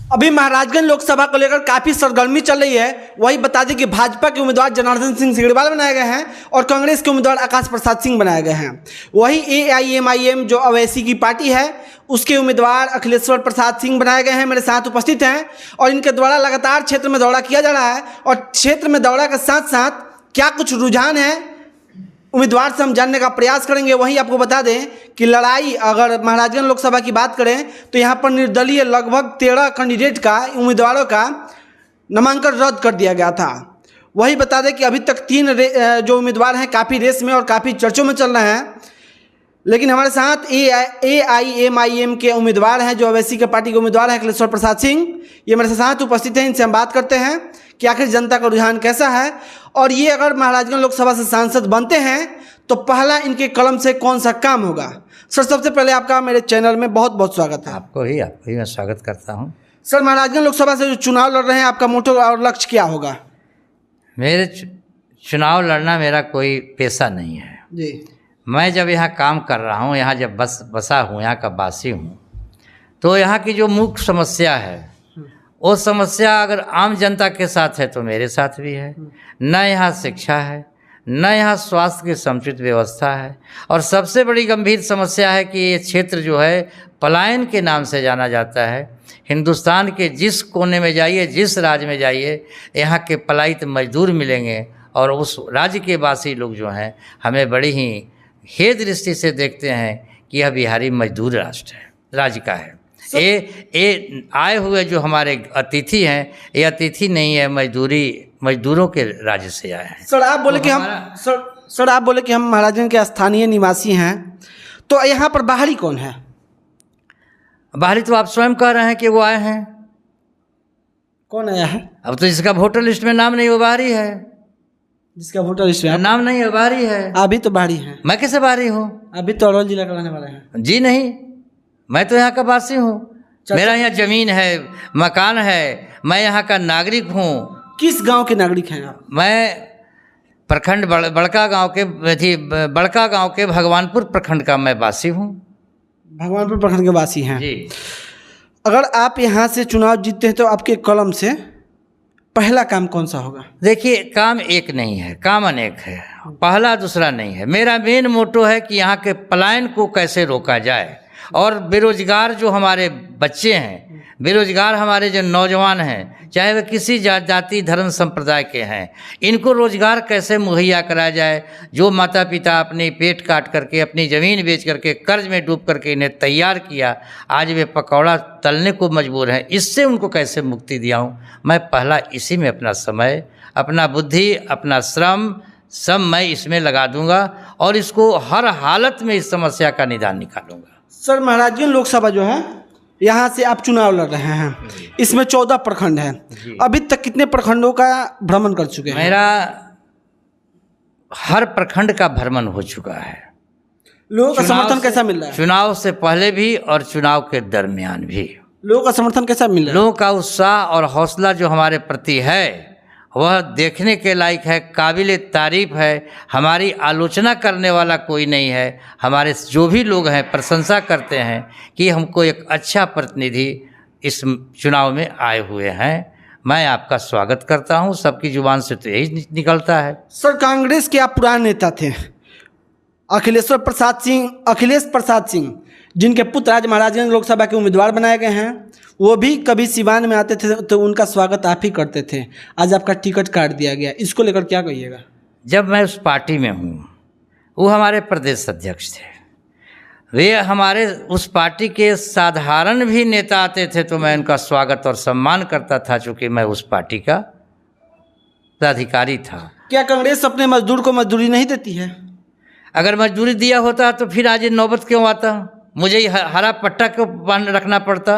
अभी महाराजगंज लोकसभा को लेकर काफ़ी सरगर्मी चल रही है। वही बता दें कि भाजपा के उम्मीदवार जनार्दन सिंह सिग्रीवाल बनाए गए हैं और कांग्रेस के उम्मीदवार आकाश प्रसाद सिंह बनाए गए हैं। वही AIMIM जो अवैसी की पार्टी है उसके उम्मीदवार अखिलेश्वर प्रसाद सिंह बनाए गए हैं, मेरे साथ उपस्थित हैं और इनके द्वारा लगातार क्षेत्र में दौरा किया जा रहा है। और क्षेत्र में दौरा के साथ साथ क्या कुछ रुझान है उम्मीदवार से हम जानने का प्रयास करेंगे। वहीं आपको बता दें कि लड़ाई अगर महाराजगंज लोकसभा की बात करें तो यहाँ पर निर्दलीय लगभग 13 कैंडिडेट का उम्मीदवारों का नामांकन रद्द कर दिया गया था। वही बता दें कि अभी तक 3 जो उम्मीदवार हैं काफ़ी रेस में और काफ़ी चर्चों में चल रहे हैं। लेकिन हमारे साथ AIMIM के उम्मीदवार हैं जो अवैसी के पार्टी के उम्मीदवार हैं अखिलेश्वर प्रसाद सिंह, ये मेरे साथ उपस्थित हैं। इनसे हम बात करते हैं कि आखिर जनता का रुझान कैसा है और ये अगर महाराजगंज लोकसभा से सांसद बनते हैं तो पहला इनके कलम से कौन सा काम होगा। सर, सबसे पहले आपका मेरे चैनल में बहुत बहुत स्वागत है। आपको ही मैं स्वागत करता हूँ। सर, महाराजगंज लोकसभा से जो चुनाव लड़ रहे हैं आपका मोटो और लक्ष्य क्या होगा। मेरे चुनाव लड़ना मेरा कोई पेशा नहीं है जी। मैं जब यहाँ काम कर रहा हूँ, यहाँ जब बसा हूँ, यहाँ का वासी हूँ, तो यहाँ की जो मुख्य समस्या है वो समस्या अगर आम जनता के साथ है तो मेरे साथ भी है। न यहाँ शिक्षा है, न यहाँ स्वास्थ्य की समुचित व्यवस्था है और सबसे बड़ी गंभीर समस्या है कि ये क्षेत्र जो है पलायन के नाम से जाना जाता है। हिंदुस्तान के जिस कोने में जाइए, जिस राज्य में जाइए, यहाँ के पलायित मजदूर मिलेंगे और उस राज्य के वासी लोग जो हैं हमें बड़ी ही हे दृष्टि से देखते हैं कि यह बिहारी मजदूर राष्ट्र है, राज्य का है। ये आए हुए जो हमारे अतिथि हैं, ये अतिथि नहीं है, मजदूरों के राज्य से आए हैं। सर, आप बोले कि आप बोले कि हम महाराजगंज के स्थानीय निवासी हैं, तो यहाँ पर बाहरी कौन है। बाहरी तो आप स्वयं कह रहे हैं कि वो आए हैं। कौन आया है। अब तो जिसका वोटर लिस्ट में नाम नहीं वो बाहरी है। जिसका वोटर लिस्ट में नाम नहीं है बाहरी है। अभी तो बाहरी है। मैं कैसे बाहरी हूँ। अभी तो अरवल जिला का रहने वाला है। जी नहीं, मैं तो यहाँ का वासी हूँ। मेरा यहाँ जमीन है, मकान है, मैं यहाँ का नागरिक हूँ। किस गांव के नागरिक हैं आप। मैं प्रखंड बड़का गांव के भगवानपुर प्रखंड का मैं वासी हूँ। भगवानपुर प्रखंड के वासी हैं जी। अगर आप यहाँ से चुनाव जीतते हैं तो आपके कलम से पहला काम कौन सा होगा। देखिए, काम एक नहीं है, काम अनेक है। पहला दूसरा नहीं है। मेरा मेन मोटो है कि यहाँ के पलायन को कैसे रोका जाए और बेरोजगार जो हमारे बच्चे हैं, बेरोजगार हमारे जो नौजवान हैं, चाहे वे किसी जाति धर्म संप्रदाय के हैं, इनको रोजगार कैसे मुहैया कराया जाए। जो माता पिता अपने पेट काट करके, अपनी ज़मीन बेच करके, कर्ज में डूब करके इन्हें तैयार किया, आज वे पकौड़ा तलने को मजबूर हैं, इससे उनको कैसे मुक्ति दिलाऊं। मैं पहला इसी में अपना समय, अपना बुद्धि, अपना श्रम सब मैं इसमें लगा दूंगा और इसको हर हालत में इस समस्या का निदान निकालूंगा। सर, महाराजगंज लोकसभा जो है यहाँ से आप चुनाव लड़ रहे हैं, इसमें 14 प्रखंड हैं। अभी तक कितने प्रखंडों का भ्रमण कर चुके हैं। मेरा हर प्रखंड का भ्रमण हो चुका है। लोगों का समर्थन कैसा मिल रहा है। चुनाव से पहले भी और चुनाव के दरमियान भी लोगों का समर्थन कैसा मिल रहा है। लोगों का उत्साह और हौसला जो हमारे प्रति है वह देखने के लायक है, काबिल तारीफ है। हमारी आलोचना करने वाला कोई नहीं है। हमारे जो भी लोग हैं प्रशंसा करते हैं कि हमको एक अच्छा प्रतिनिधि इस चुनाव में आए हुए हैं। मैं आपका स्वागत करता हूं। सबकी जुबान से तो यही निकलता है। सर, कांग्रेस के आप पुराने नेता थे अखिलेश प्रसाद सिंह, जिनके पुत्र आज महाराजगंज लोकसभा के उम्मीदवार बनाए गए हैं। वो भी कभी सिवान में आते थे तो उनका स्वागत आप ही करते थे। आज आपका टिकट काट दिया गया, इसको लेकर क्या कहिएगा। जब मैं उस पार्टी में हूँ, वो हमारे प्रदेश अध्यक्ष थे, वे हमारे उस पार्टी के साधारण भी नेता आते थे तो मैं उनका स्वागत और सम्मान करता था, चूँकि मैं उस पार्टी का पदाधिकारी था। क्या कांग्रेस अपने मजदूर को मजदूरी नहीं देती है। अगर मजदूरी दिया होता तो फिर आज ये नौबत क्यों आता, मुझे हरा पट्टा क्यों रखना पड़ता।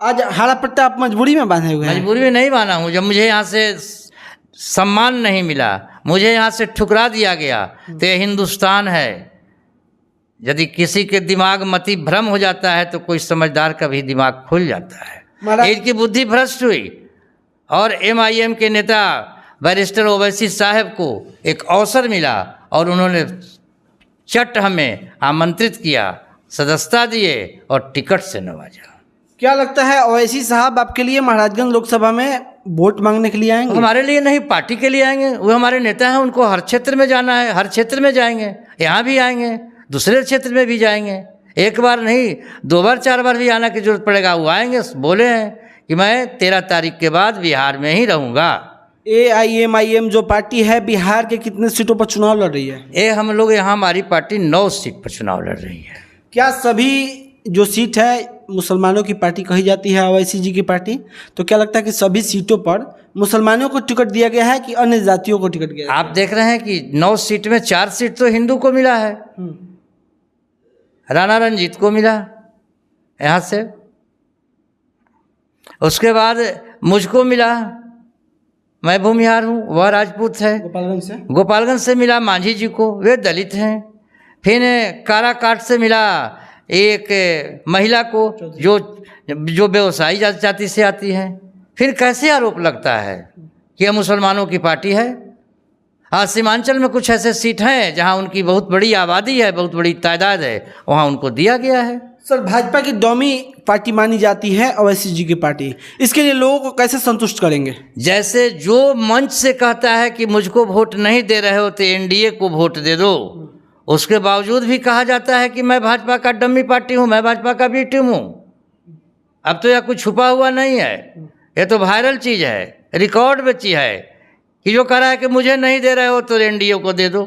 आज हरा पट्टा आप मजबूरी में बांधे हुए हैं। मजबूरी में नहीं बांधा हूँ। जब मुझे यहाँ से सम्मान नहीं मिला, मुझे यहाँ से ठुकरा दिया गया, तो ये हिंदुस्तान है। यदि किसी के दिमाग मति भ्रम हो जाता है तो कोई समझदार का भी दिमाग खुल जाता है। इनकी बुद्धि भ्रष्ट हुई और MIM के नेता बैरिस्टर ओवैसी साहब को एक अवसर मिला और उन्होंने चट हमें आमंत्रित किया, सदस्यता दिए और टिकट से नवाजा। क्या लगता है ओवैसी साहब आपके लिए महाराजगंज लोकसभा में वोट मांगने के लिए आएंगे? हमारे लिए नहीं, पार्टी के लिए आएंगे। वो हमारे नेता हैं, उनको हर क्षेत्र में जाना है, हर क्षेत्र में जाएंगे। यहाँ भी आएंगे, दूसरे क्षेत्र में भी जाएंगे। एक बार नहीं, 2 बार 4 बार भी आने की जरूरत पड़ेगा, वो आएंगे। बोले हैं कि मैं 13 तारीख के बाद बिहार में ही रहूँगा। AIMIM जो पार्टी है बिहार के कितने सीटों पर चुनाव लड़ रही है? हम लोग यहाँ, हमारी पार्टी 9 सीट पर चुनाव लड़ रही है। क्या सभी जो सीट है मुसलमानों की पार्टी कही जाती है ओवैसी जी की पार्टी, तो क्या लगता है कि सभी सीटों पर मुसलमानों को टिकट दिया गया है कि अन्य जातियों को टिकट दिया गया है? आप देख रहे हैं कि 9 सीट में 4 सीट तो हिंदू को मिला है। राणा रंजीत को मिला यहाँ से, उसके बाद मुझको मिला, मैं भूमिहार हूँ, वह राजपूत है। गोपालगंज से मिला मांझी जी को, वे दलित हैं। फिर काराकाट से मिला एक महिला को जो व्यवसायी जाति से आती है। फिर कैसे आरोप लगता है कि यह मुसलमानों की पार्टी है? हाँ, सीमांचल में कुछ ऐसे सीट हैं जहाँ उनकी बहुत बड़ी आबादी है, बहुत बड़ी तादाद है, वहाँ उनको दिया गया है। सर, भाजपा की डोमी पार्टी मानी जाती है ओवैसी जी की पार्टी, इसके लिए लोगों को कैसे संतुष्ट करेंगे? जैसे जो मंच से कहता है कि मुझको वोट नहीं दे रहे हो तो NDA को वोट दे दो, उसके बावजूद भी कहा जाता है कि मैं भाजपा का डमी पार्टी हूँ, मैं भाजपा का बी टीम हूँ। अब तो यह कुछ छुपा हुआ नहीं है, यह तो वायरल चीज़ है, रिकॉर्ड में चीज़ है कि जो कह रहा है कि मुझे नहीं दे रहे हो तो NDA को दे दो।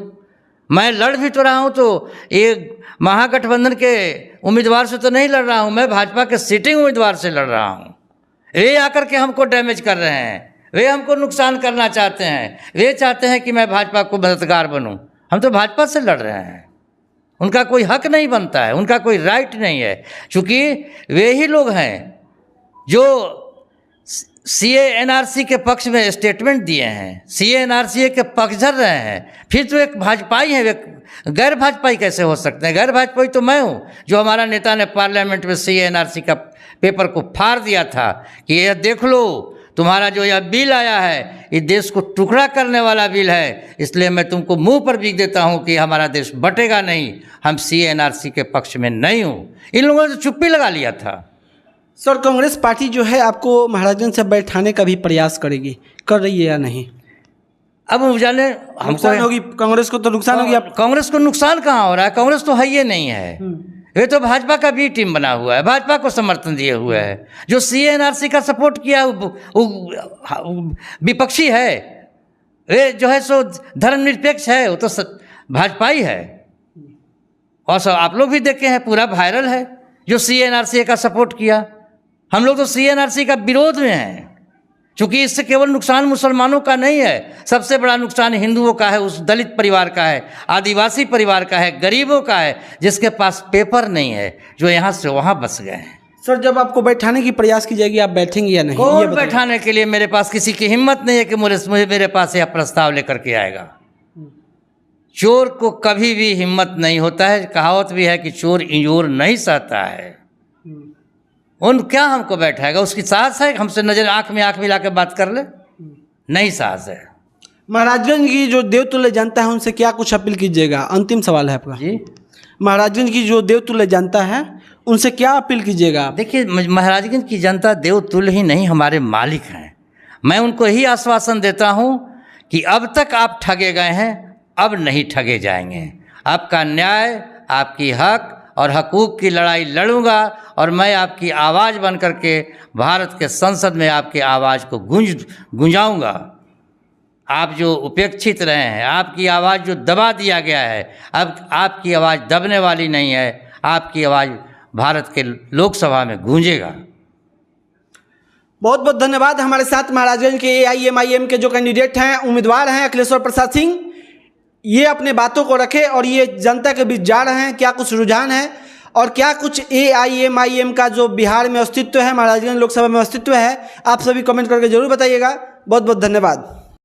मैं लड़ भी तो रहा हूँ, तो एक महागठबंधन के उम्मीदवार से तो नहीं लड़ रहा हूँ, मैं भाजपा के सिटिंग उम्मीदवार से लड़ रहा हूँ। वे आकर के हमको डैमेज कर रहे हैं, वे हमको नुकसान करना चाहते हैं, वे चाहते हैं कि मैं भाजपा को मददगार बनूँ। हम तो भाजपा से लड़ रहे हैं, उनका कोई हक नहीं बनता है, उनका कोई राइट नहीं है, क्योंकि वे ही लोग हैं जो CA NRC के पक्ष में स्टेटमेंट दिए हैं, CA NRC के पक्षधर रहे हैं। फिर तो एक भाजपाई है, गैर भाजपाई कैसे हो सकते हैं? गैर भाजपाई तो मैं हूँ, जो हमारा नेता ने पार्लियामेंट में CA NRC का पेपर को फाड़ दिया था कि यह देख लो, तुम्हारा जो यह बिल आया है ये देश को टुकड़ा करने वाला बिल है, इसलिए मैं तुमको मुंह पर बीक देता हूँ कि हमारा देश बटेगा नहीं, हम CA NRC के पक्ष में नहीं हूँ। इन लोगों ने तो चुप्पी लगा लिया था। सर, कांग्रेस पार्टी जो है आपको महाराजगंज से बैठाने का भी प्रयास कर रही है या नहीं? अब जाने, हमको होगी कांग्रेस को तो नुकसान होगी। कांग्रेस को नुकसान कहाँ हो रहा है? कांग्रेस तो है ही नहीं है, वे तो भाजपा का बी टीम बना हुआ है, भाजपा को समर्थन दिए हुए है। जो CA NRC का सपोर्ट किया विपक्षी है, वे जो है सो धर्मनिरपेक्ष है, वो तो भाजपा ही है। और सब आप लोग भी देखे हैं, पूरा वायरल है जो CA NRC का सपोर्ट किया। हम लोग तो CA NRC का विरोध में हैं, क्योंकि इससे केवल नुकसान मुसलमानों का नहीं है, सबसे बड़ा नुकसान हिंदुओं का है, उस दलित परिवार का है, आदिवासी परिवार का है, गरीबों का है, जिसके पास पेपर नहीं है, जो यहाँ से वहाँ बस गए हैं। सर, जब आपको बैठाने की प्रयास की जाएगी, आप बैठेंगे या नहीं? कौन बैठाने के लिए? मेरे पास किसी की हिम्मत नहीं है कि मेरे पास यह प्रस्ताव लेकर के आएगा। चोर को कभी भी हिम्मत नहीं होता है, कहावत भी है कि चोर इंजोर नहीं सहता है। उन क्या हमको बैठाएगा? उसकी साहस है हमसे नजर आंख में आंख मिला के बात कर ले? नहीं साहस है। महाराजगंज की जो देवतुल्य जनता है उनसे क्या कुछ अपील कीजिएगा? अंतिम सवाल है आपका जी। महाराजगंज की जो देवतुल्य जनता है उनसे क्या अपील कीजिएगा? देखिए, महाराजगंज की जनता देवतुल्य ही नहीं, हमारे मालिक हैं। मैं उनको यही आश्वासन देता हूँ कि अब तक आप ठगे गए हैं, अब नहीं ठगे जाएंगे। आपका न्याय, आपकी हक और हकूक़ की लड़ाई लड़ूंगा, और मैं आपकी आवाज़ बन करके भारत के संसद में आपकी आवाज़ को गूंजाऊंगा। आप जो उपेक्षित रहे हैं, आपकी आवाज़ जो दबा दिया गया है, अब आपकी आवाज़ दबने वाली नहीं है, आपकी आवाज़ भारत के लोकसभा में गूंजेगा। बहुत बहुत धन्यवाद। हमारे साथ महाराजगंज के AIMIM के जो कैंडिडेट हैं, उम्मीदवार हैं अखिलेश्वर प्रसाद सिंह, ये अपने बातों को रखे और ये जनता के बीच जा रहे हैं। क्या कुछ रुझान है और क्या कुछ AIMIM का जो बिहार में अस्तित्व है, महाराजगंज लोकसभा में अस्तित्व है, आप सभी कमेंट करके जरूर बताइएगा। बहुत बहुत धन्यवाद।